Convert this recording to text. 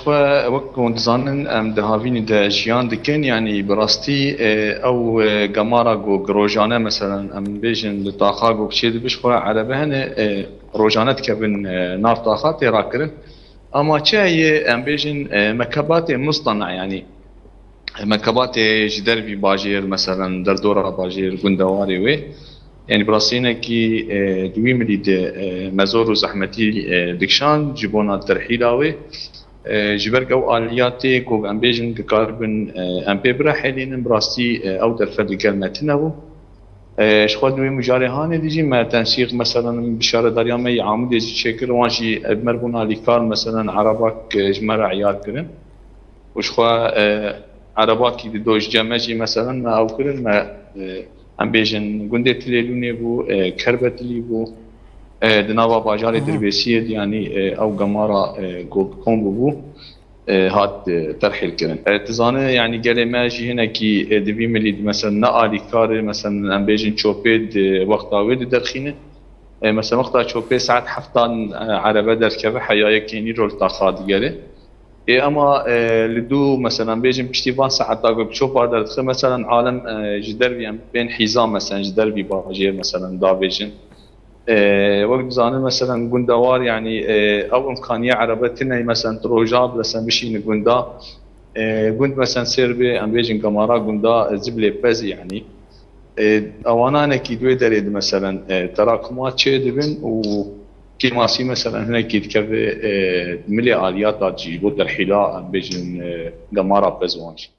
شخوا وقت زانن ام دهاوین ده جیان دکن یعنی براستی او گمارا گو گروجانه مثلا ام بیجن لطاقا گو بچه دو بشخوا عربه هنه روجانه تکبن ناف طاقا تیرا کرن اما چه ام بیجن مکبات مصطنع يعني مكبات جدر في باجير مثلا دردورة باجير قندواري وي يعني براسينا كي دوي مليد مزور وزحمتي دكشان جبونا ترحيلاوي جبرك او الياتي كو ام بيجن كاربن ام بيبرا حاليا براستي او درفد كلمتنا شخوات دوي مجاريهان ديجي ما تنسيق مثلا بشاره داريا مي عامل ديجي شكل وانشي بمربونا ليكار مثلا عربك جمر عيار كرن وشخوا عربات کی دوش جمعی مثلا ما او کردن ما ام بیشن گنده تلیلونی بو کربتلی بو دنوا باجار دربیسیه یعنی او جمارا گولد کوم بو هات ترحيل كرن تزانه يعني قال ما جي هنا كي دبي مليد مثلا نقالي كار مثلا ام بيجن شوبيد وقتا ويد درخينه مثلا وقتا شوبيد ساعات حفتان عربه دركبه حيايه كيني رول تاخاد قاله اما لدو مثلا بيجم بشتيفان ساعات داغو بشوف بادر مثلا عالم جدر بين حزام مثلا جدر بي باجير مثلا دا بيجن وقت زانه مثلا قندوار يعني او امكانيه عربتنا مثلا تروجاب مثلا بشي قندا قند مثلا سيربي ام بيجن كمارا قندا زبله بز يعني اوانا انا كي دوي دريد مثلا تراكمات شي دبن و كيماسي مثلا هنا كي تكفي ملي اليات تجيبو ترحيلا بيجن قمارة بزوانش